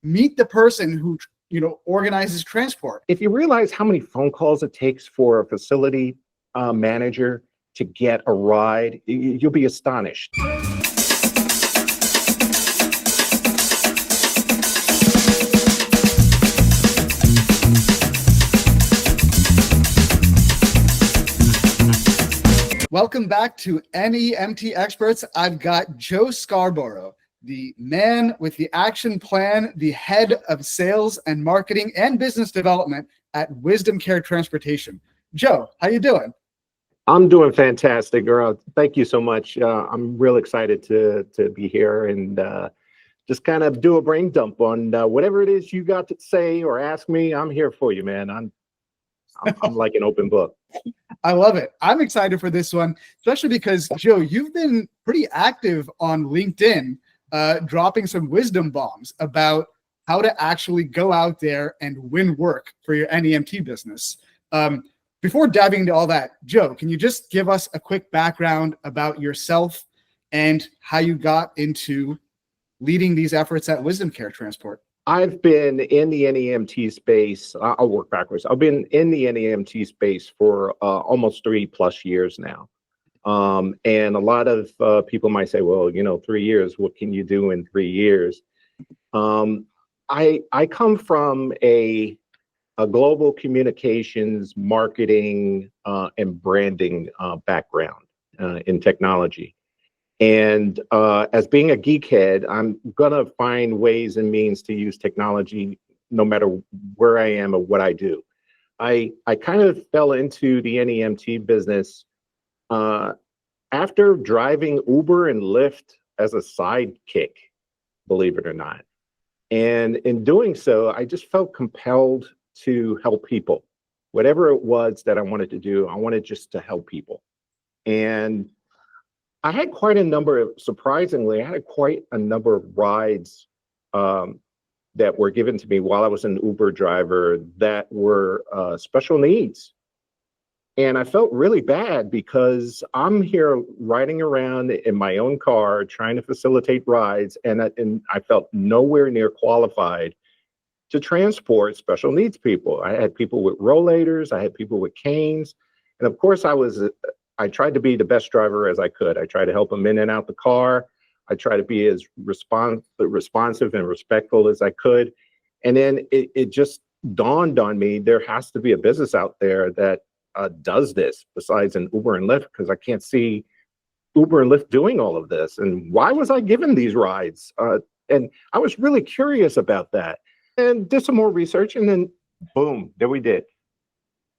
meet the person who, organizes transport. If you realize how many phone calls it takes for a facility manager to get a ride, you'll be astonished. Welcome back to NEMT Experts. I've got Joe Scarborough, the man with the action plan, the head of sales and marketing and business development at Wisdom Care Transportation. Joe, how you doing? I'm doing fantastic, girl. Thank you so much. I'm real excited to be here and just kind of do a brain dump on whatever it is you got to say or ask me. I'm here for you, man. I'm like an open book. I love it. I'm excited for this one, especially because, Joe, you've been pretty active on LinkedIn, dropping some wisdom bombs about how to actually go out there and win work for your NEMT business. Before diving into all that, Joe, can you just give us a quick background about yourself and how you got into leading these efforts at Wisdom Care Transport? I've been in the NEMT space. I'll work backwards. I've been in the NEMT space for almost 3+ years now. And a lot of people might say, well, 3 years, what can you do in 3 years? I come from a global communications, marketing, and branding background in technology. And as being a geekhead, I'm going to find ways and means to use technology no matter where I am or what I do. I kind of fell into the NEMT business after driving Uber and Lyft as a sidekick, believe it or not. And in doing so, I just felt compelled to help people. Whatever it was that I wanted to do, I wanted just to help people. And I had quite a number of, surprisingly, I had quite a number of rides that were given to me while I was an Uber driver that were special needs. And I felt really bad because I'm here riding around in my own car trying to facilitate rides, and I felt nowhere near qualified to transport special needs people. I had people with rollators, I had people with canes, and of course I tried to be the best driver as I could. I tried to help them in and out the car. I tried to be as responsive and respectful as I could. And then it just dawned on me, there has to be a business out there that does this besides an Uber and Lyft, because I can't see Uber and Lyft doing all of this. And why was I given these rides? And I was really curious about that and did some more research, and then boom, there we did.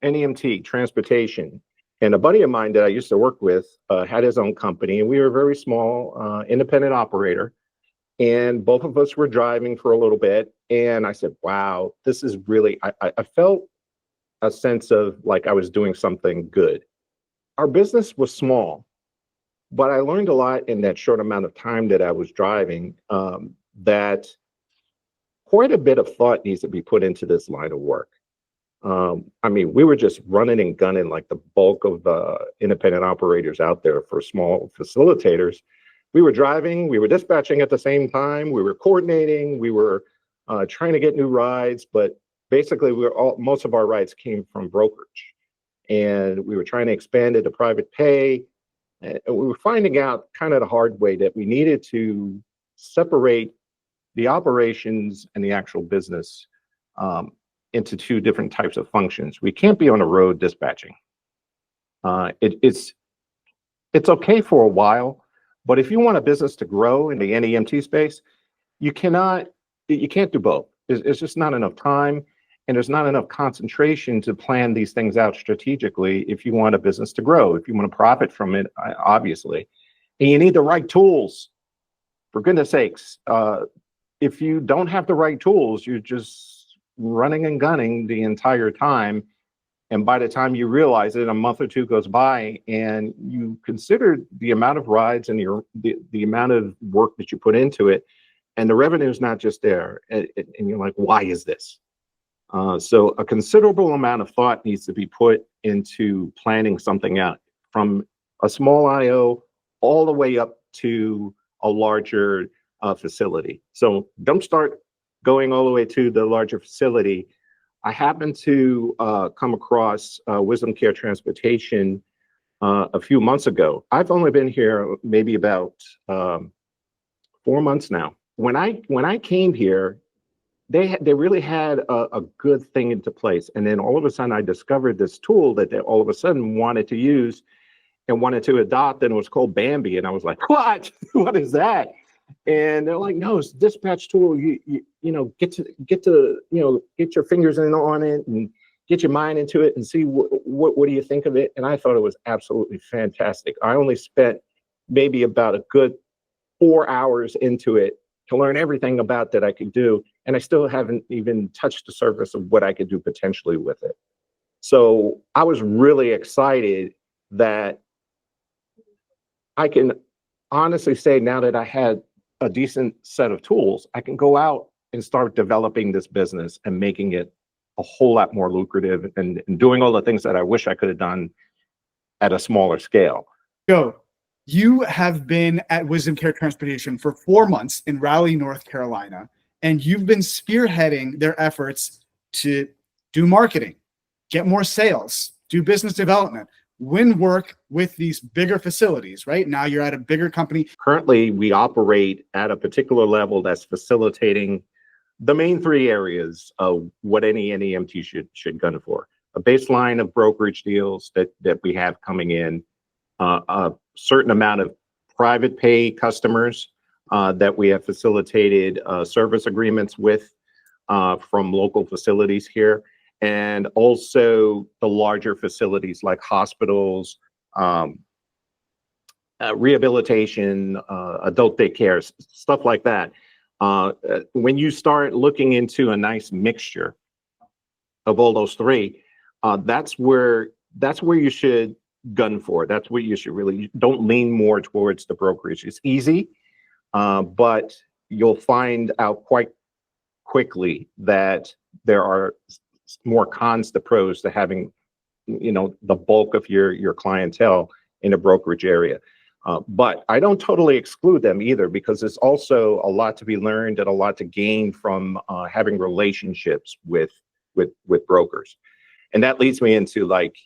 NEMT, transportation. And a buddy of mine that I used to work with had his own company, and we were a very small independent operator. And both of us were driving for a little bit. And I said, wow, this is really, I felt a sense of like I was doing something good. Our business was small, but I learned a lot in that short amount of time that I was driving, that quite a bit of thought needs to be put into this line of work. We were just running and gunning like the bulk of the independent operators out there for small facilitators. We were driving, we were dispatching at the same time, we were coordinating, we were trying to get new rides, but basically most of our rides came from brokerage. And we were trying to expand it to private pay. And we were finding out kind of the hard way that we needed to separate the operations and the actual business into two different types of functions. We can't be on the road dispatching. It's okay for a while, but if you want a business to grow in the NEMT space, you can't do both. It's just not enough time, and there's not enough concentration to plan these things out strategically if you want a business to grow, if you want to profit from it, obviously. And you need the right tools, for goodness sakes. If you don't have the right tools, you're just running and gunning the entire time. And by the time you realize it, a month or two goes by and you consider the amount of rides and the amount of work that you put into it, and the revenue is not just there. And you're like, why is this? So a considerable amount of thought needs to be put into planning something out, from a small IO all the way up to a larger facility. So don't start going all the way to the larger facility, I happened to come across Wisdom Care Transportation a few months ago. I've only been here maybe about 4 months now. When I came here, they really had a good thing into place, and then all of a sudden I discovered this tool that they all of a sudden wanted to use and wanted to adopt, and it was called Bambi, and I was like, what? What is that? And they're like, no, it's a dispatch tool. You know, get your fingers in on it and get your mind into it and see what do you think of it. And I thought it was absolutely fantastic. I only spent maybe about a good 4 hours into it to learn everything about that I could do, and I still haven't even touched the surface of what I could do potentially with it. So I was really excited that I can honestly say now that I had a decent set of tools, I can go out and start developing this business and making it a whole lot more lucrative and doing all the things that I wish I could have done at a smaller scale. Joe, you have been at Wisdom Care Transportation for 4 months in Raleigh, North Carolina, and you've been spearheading their efforts to do marketing, get more sales, do business development, win work with these bigger facilities, right? Now you're at a bigger company. Currently, we operate at a particular level that's facilitating the main 3 areas of what any NEMT should gun for. A baseline of brokerage deals that we have coming in, a certain amount of private pay customers that we have facilitated service agreements with from local facilities here, and also the larger facilities like hospitals, rehabilitation, adult daycare, stuff like that. When you start looking into a nice mixture of all those 3, that's where you should gun for. That's where you should really don't lean more towards the brokerage. It's easy, but you'll find out quite quickly that there are more cons to pros to having, the bulk of your clientele in a brokerage area. But I don't totally exclude them either, because there's also a lot to be learned and a lot to gain from having relationships with brokers. And that leads me into like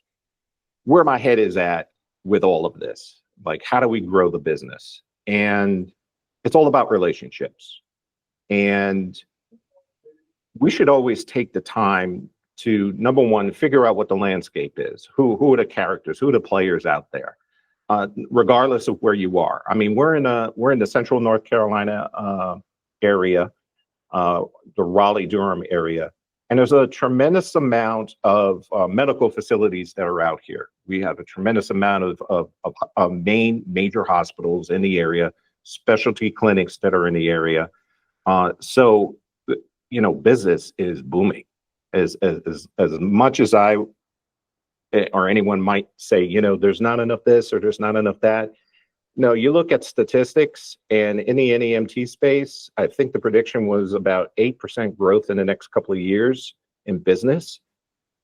where my head is at with all of this. Like, how do we grow the business? And it's all about relationships. And we should always take the time to, number one, figure out what the landscape is. Who are the characters? Who are the players out there? Regardless of where you are. I mean, we're in the central North Carolina area, the Raleigh-Durham area, and there's a tremendous amount of medical facilities that are out here. We have a tremendous amount of major hospitals in the area, specialty clinics that are in the area. So, business is booming. As much as I or anyone might say, there's not enough this or there's not enough that. No, you look at statistics, and in the NEMT space, I think the prediction was about 8% growth in the next couple of years in business,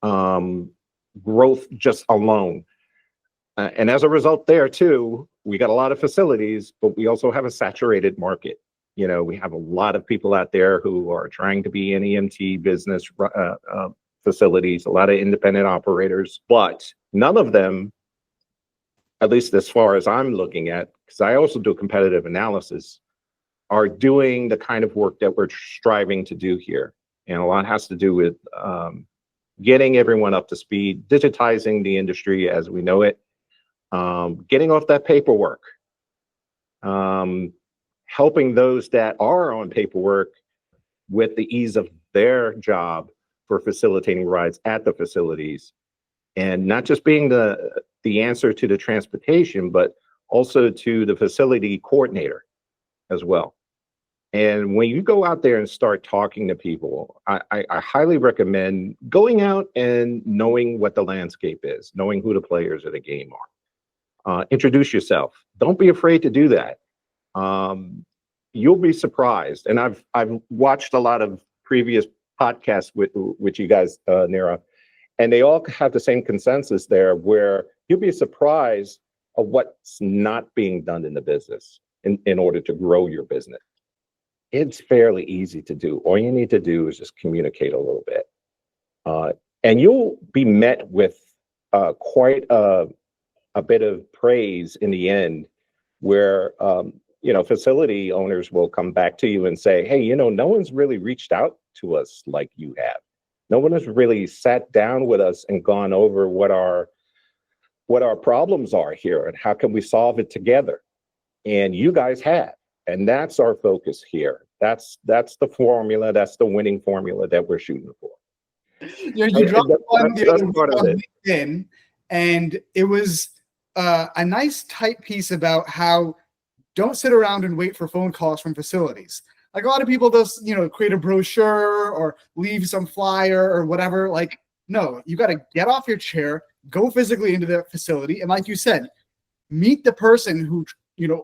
growth just alone. And as a result there too, we got a lot of facilities, but we also have a saturated market. We have a lot of people out there who are trying to be NEMT business facilities, a lot of independent operators, but none of them, at least as far as I'm looking at, because I also do competitive analysis, are doing the kind of work that we're striving to do here. And a lot has to do with getting everyone up to speed, digitizing the industry as we know it, getting off that paperwork, helping those that are on paperwork with the ease of their job for facilitating rides at the facilities, and not just being the answer to the transportation, but also to the facility coordinator as well. And when you go out there and start talking to people, I highly recommend going out and knowing what the landscape is, knowing who the players of the game are. Introduce yourself. Don't be afraid to do that. You'll be surprised. And I've watched a lot of previous podcasts with you guys, Nirav, and they all have the same consensus there, where you'll be surprised of what's not being done in the business in order to grow your business. it's fairly easy to do. All you need to do is just communicate a little bit. And you'll be met with quite a bit of praise in the end, where facility owners will come back to you and say, hey, no one's really reached out to us like you have. No one has really sat down with us and gone over what our problems are here and how can we solve it together. And you guys have. And that's our focus here. That's the formula. That's the winning formula that we're shooting for. You dropped one the other part of it. LinkedIn, and it was a nice tight piece about how don't sit around and wait for phone calls from facilities. Like a lot of people just, create a brochure or leave some flyer or whatever. Like, no, you got to get off your chair, go physically into the facility. And like you said, meet the person who,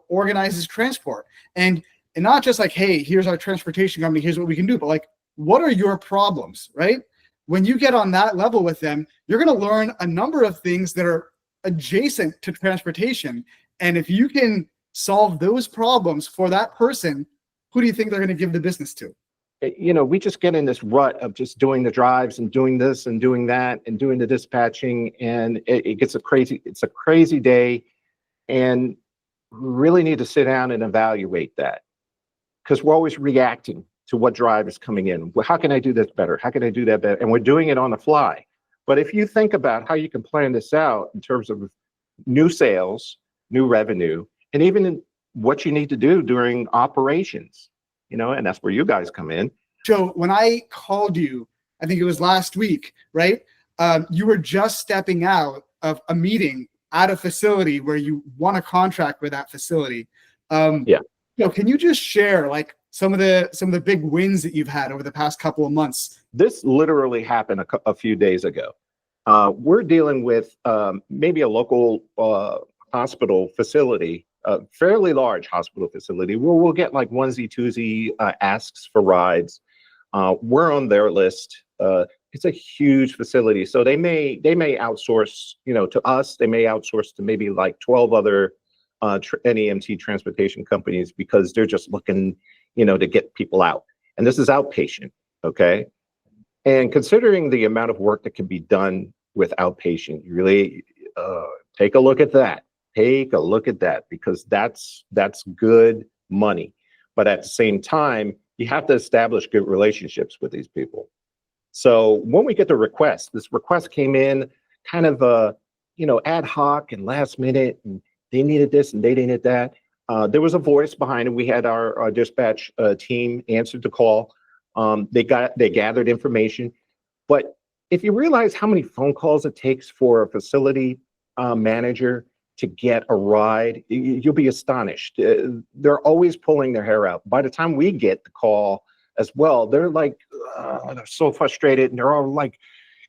organizes transport. And not just like, hey, here's our transportation company, here's what we can do, but like, what are your problems, right? When you get on that level with them, you're going to learn a number of things that are adjacent to transportation. And if you can solve those problems for that person, who do you think they're going to give the business to? We just get in this rut of just doing the drives and doing this and doing that and doing the dispatching. And it's a crazy day. And we really need to sit down and evaluate that, because we're always reacting to what drive is coming in. Well, how can I do this better? How can I do that better? And we're doing it on the fly. But if you think about how you can plan this out in terms of new sales, new revenue, and even in what you need to do during operations, and that's where you guys come in. Joe, when I called you, I think it was last week, right? You were just stepping out of a meeting at a facility where you won a contract with that facility. Yeah. Can you just share like some of the big wins that you've had over the past couple of months? This literally happened a few days ago. We're dealing with maybe a local hospital facility, a fairly large hospital facility, where we'll get like onesie, twosie asks for rides. We're on their list. It's a huge facility, so they may outsource, to us. They may outsource to maybe like 12 other NEMT transportation companies, because they're just looking, to get people out. And this is outpatient, okay? And considering the amount of work that can be done with outpatient, you really take a look at that. Take a look at that, because that's good money. But at the same time, you have to establish good relationships with these people. So when we get the request, this request came in kind of ad hoc and last minute, and they needed this and they needed that. There was a voice behind it. We had our dispatch team answered the call. They gathered information. But if you realize how many phone calls it takes for a facility manager to get a ride, you'll be astonished. They're always pulling their hair out. By the time we get the call as well, they're like, they're so frustrated, and they're all like,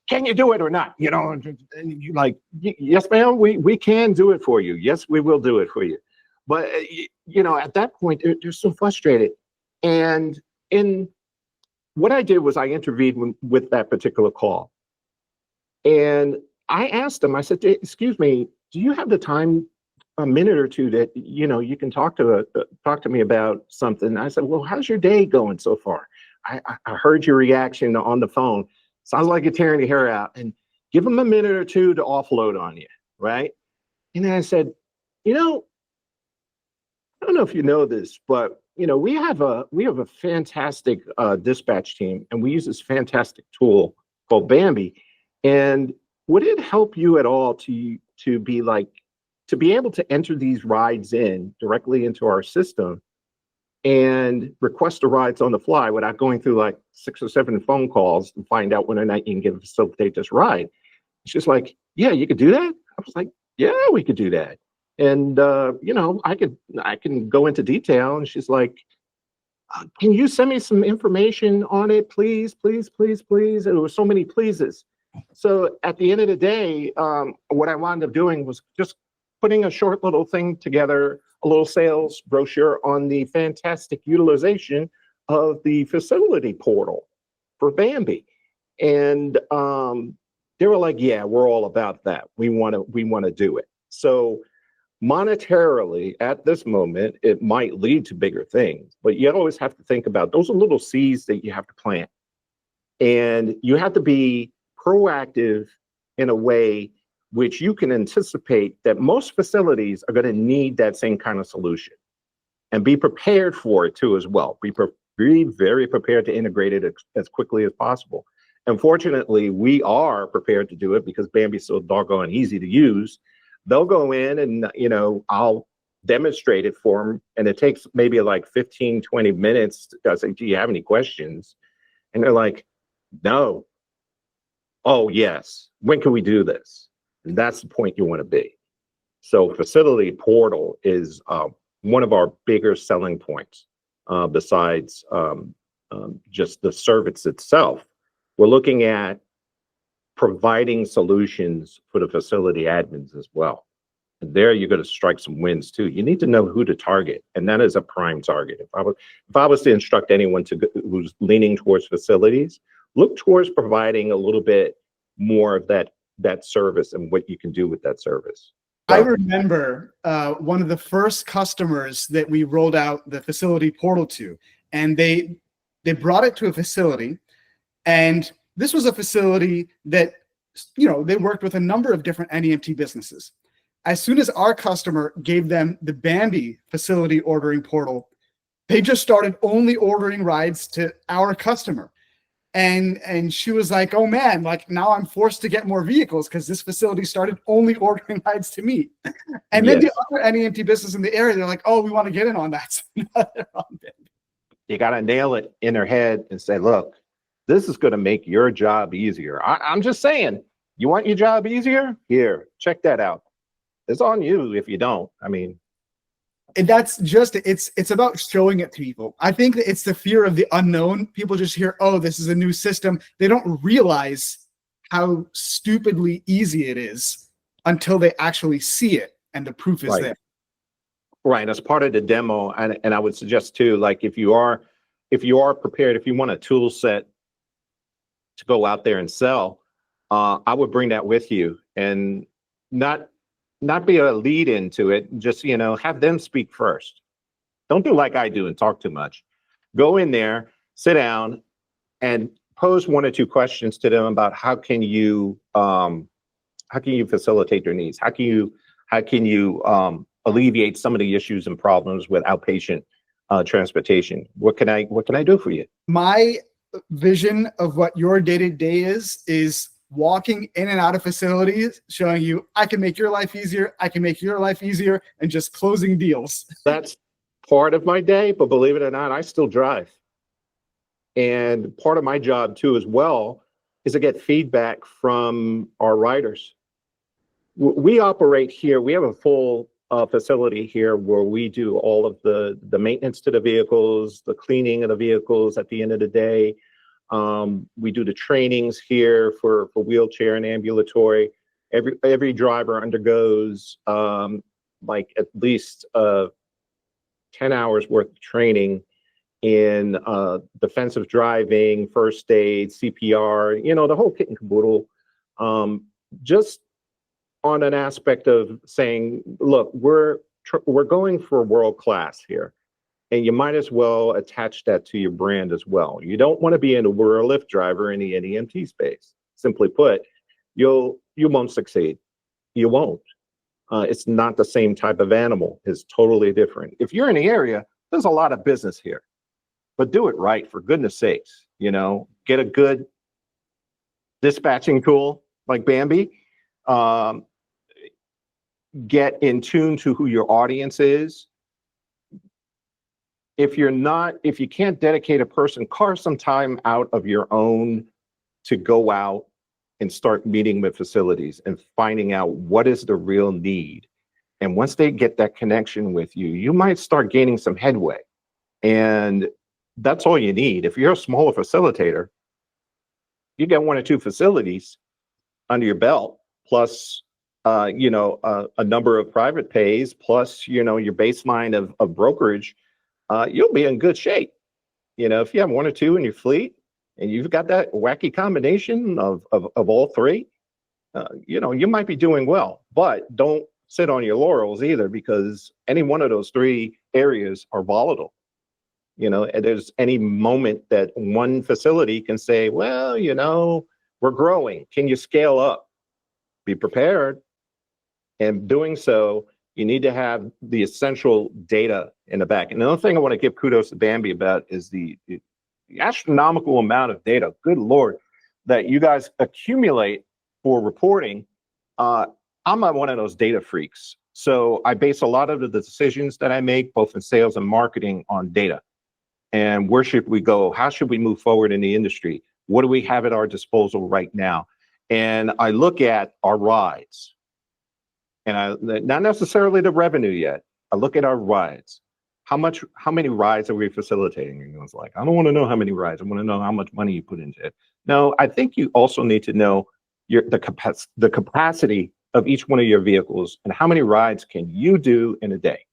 can you do it or not? And you're like, yes, ma'am, we can do it for you. Yes, we will do it for you. But, at that point, they're so frustrated. And what I did was I intervened with that particular call. And I asked them, I said, excuse me, do you have the time, a minute or two, that, you can talk to me about something? I said, well, how's your day going so far? I heard your reaction on the phone. Sounds like you're tearing your hair out, and give them a minute or two to offload on you, right? And then I said, I don't know if you know this, but we have a fantastic dispatch team, and we use this fantastic tool called Bambi. And would it help you at all to be able to enter these rides in directly into our system and request the rides on the fly without going through like 6 or 7 phone calls to find out whether or not you can facilitate this ride? She's like, yeah, you could do that. I was like, yeah, we could do that. And, I can go into detail. And she's like, can you send me some information on it, please, please, please, please? There were so many pleases. So at the end of the day, what I wound up doing was just putting a short little thing together, a little sales brochure on the fantastic utilization of the facility portal for Bambi. And they were like, yeah, we're all about that. We want to do it. So Monetarily, at this moment, it might lead to bigger things, but you always have to think about those are little seeds that you have to plant. And you have to be proactive in a way which you can anticipate that most facilities are going to need that same kind of solution, and be prepared for it too as well. Be very prepared to integrate it as quickly as possible. Unfortunately, we are prepared to do it because Bambi's so doggone easy to use. They'll go in and, I'll demonstrate it for them. And it takes maybe like 15, 20 minutes. I say, do you have any questions? And they're like, no. Oh, yes. When can we do this? And that's the point you want to be. So Facility Portal is one of our bigger selling points, besides just the service itself. We're looking at providing solutions for the facility admins as well. And there you're going to strike some wins too. You need to know who to target, and that is a prime target. If I was to instruct anyone who's leaning towards facilities, look towards providing a little bit more of that service and what you can do with that service. I remember one of the first customers that we rolled out the Facility Portal to, and they brought it to a facility, and this was a facility that, they worked with a number of different NEMT businesses. As soon as our customer gave them the Bambi facility ordering portal, they just started only ordering rides to our customer. And she was like, oh man, like now I'm forced to get more vehicles because this facility started only ordering rides to me. And then the other NEMT business in the area, they're like, oh, we want to get in on that. So now they're on Bambi. You got to nail it in their head and say, look, this is going to make your job easier. I'm just saying, you want your job easier? Here, check that out. It's on you if you don't. I mean, and that's just, it's about showing it to people. I think that it's the fear of the unknown. People just hear, oh, this is a new system. They don't realize how stupidly easy it is until they actually see it and the proof is there. Right. As part of the demo, and I would suggest too, like if you are prepared, if you want a tool set to go out there and sell, I would bring that with you and not be a lead into it. Just, have them speak first. Don't do like I do and talk too much. Go in there, sit down, and pose one or two questions to them about how can you facilitate their needs? How can you alleviate some of the issues and problems with outpatient transportation? What can I do for you? My vision of what your day-to-day is walking in and out of facilities, showing you, I can make your life easier, I can make your life easier, and just closing deals. That's part of my day, but believe it or not, I still drive. And part of my job too as well is to get feedback from our riders. We operate here, we have a full facility here where we do all of the maintenance to the vehicles, the cleaning of the vehicles at the end of the day. We do the trainings here for wheelchair and ambulatory. Every driver undergoes like at least 10 hours worth of training in defensive driving, first aid, CPR, the whole kit and caboodle. Just on an aspect of saying, look, we're going for world class here. And you might as well attach that to your brand as well. You don't want to be an Uber or Lyft driver in the NEMT space. Simply put, you won't succeed. You won't. It's not the same type of animal. It's totally different. If you're in the area, there's a lot of business here, but do it right, for goodness sakes. Get a good dispatching tool like Bambi. Get in tune to who your audience is. If you can't dedicate a person, carve some time out of your own to go out and start meeting with facilities and finding out what is the real need. And once they get that connection with you, you might start gaining some headway. And that's all you need. If you're a smaller facilitator, you get one or two facilities under your belt, plus a number of private pays, plus your baseline of brokerage. You'll be in good shape. If you have one or two in your fleet and you've got that wacky combination of all three, you might be doing well. But don't sit on your laurels either, because any one of those three areas are volatile. And there's any moment that one facility can say, well, we're growing. Can you scale up? Be prepared. And doing so, you need to have the essential data in the back. And another thing I want to give kudos to Bambi about is the astronomical amount of data, good Lord, that you guys accumulate for reporting. I'm not one of those data freaks. So I base a lot of the decisions that I make, both in sales and marketing, on data. And where should we go? How should we move forward in the industry? What do we have at our disposal right now? And I look at our rides. And not necessarily the revenue yet. I look at our rides. How many rides are we facilitating? And it's like, I don't want to know how many rides. I want to know how much money you put into it. No, I think you also need to know the capacity of each one of your vehicles and how many rides can you do in a day.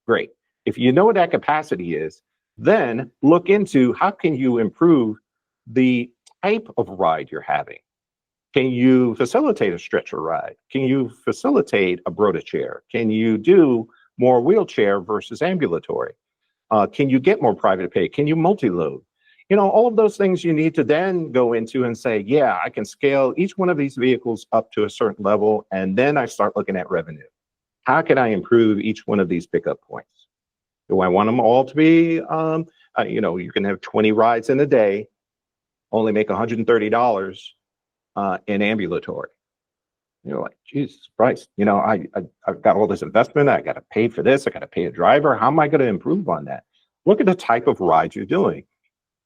Great. If you know what that capacity is, then look into how can you improve the type of ride you're having. Can you facilitate a stretcher ride? Can you facilitate a Broda chair? Can you do more wheelchair versus ambulatory? Can you get more private pay? Can you multi-load? All of those things you need to then go into and say, yeah, I can scale each one of these vehicles up to a certain level. And then I start looking at revenue. How can I improve each one of these pickup points? Do I want them all to be, you can have 20 rides in a day, only make $130 in ambulatory. You're like, Jesus Christ, I've got all this investment. I got to pay for this. I got to pay a driver. How am I going to improve on that? Look at the type of ride you're doing.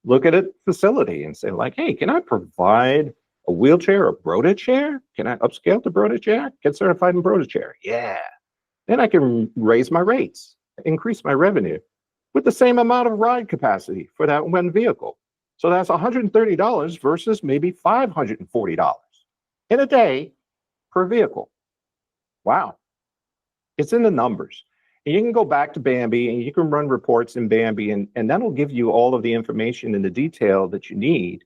Look at a facility and say, like, hey, can I provide a wheelchair, a Broda chair? Can I upscale to Broda chair? Get certified in Broda chair. Yeah. Then I can raise my rates, increase my revenue with the same amount of ride capacity for that one vehicle. So that's $130 versus maybe $540 in a day per vehicle. Wow. It's in the numbers. And you can go back to Bambi and you can run reports in Bambi, and that'll give you all of the information and the detail that you need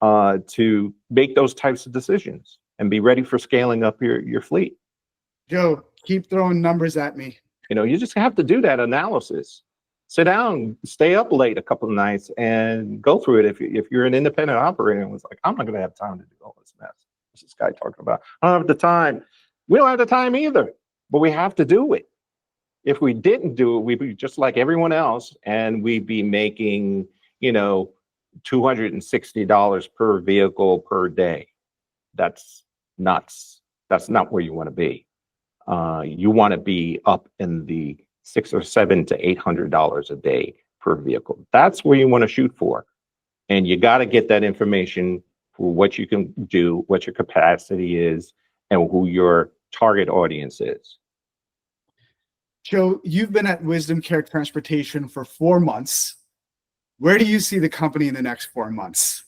to make those types of decisions and be ready for scaling up your fleet. Joe, keep throwing numbers at me. You just have to do that analysis. Sit down, stay up late a couple of nights and go through it. If you're an independent operator and was like, I'm not going to have time to do all this mess. What's this guy talking about? I don't have the time. We don't have the time either, but we have to do it. If we didn't do it, we'd be just like everyone else, and we'd be making, $260 per vehicle per day. That's nuts. That's not where you want to be. You want to be up in the $600 or $700 to $800 a day per vehicle. That's where you want to shoot for. And you got to get that information for what you can do, what your capacity is, and who your target audience is. Joe, you've been at Wisdom Care Transportation for 4 months. Where do you see the company in the next 4 months?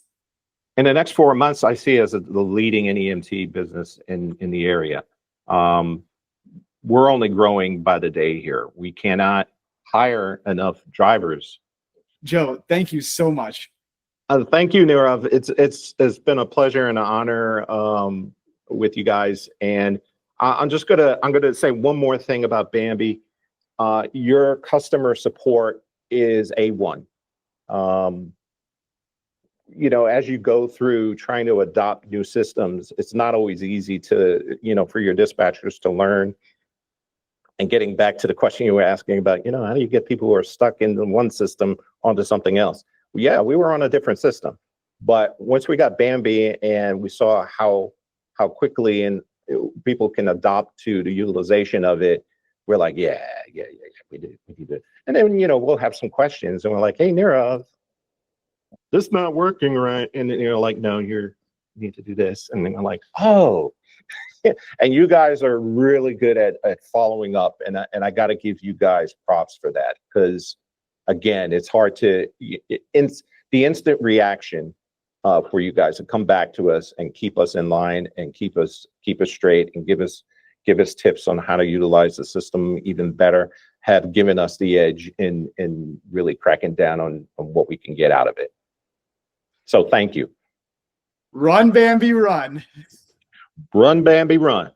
In the next 4 months, I see as the leading NEMT business in the area. We're only growing by the day here. We cannot hire enough drivers. Joe, thank you so much. Thank you, Nirav. It's been a pleasure and an honor with you guys. And I'm gonna say one more thing about Bambi. Your customer support is A1. As you go through trying to adopt new systems, it's not always easy to, for your dispatchers to learn. And getting back to the question you were asking about, how do you get people who are stuck in one system onto something else? Yeah, we were on a different system, but once we got Bambi and we saw how quickly and people can adopt to the utilization of it, we're like, yeah, we do it. And then, we'll have some questions and we're like, hey, Nirav, this not working right. And then like, no, you need to do this. And then I'm like, oh, and you guys are really good at following up. And I got to give you guys props for that. Because again, it's hard to, the instant reaction for you guys to come back to us and keep us in line and keep us straight and give us tips on how to utilize the system even better, have given us the edge in really cracking down on what we can get out of it. So thank you. Run, Bambi, run. Run, Bambi, run.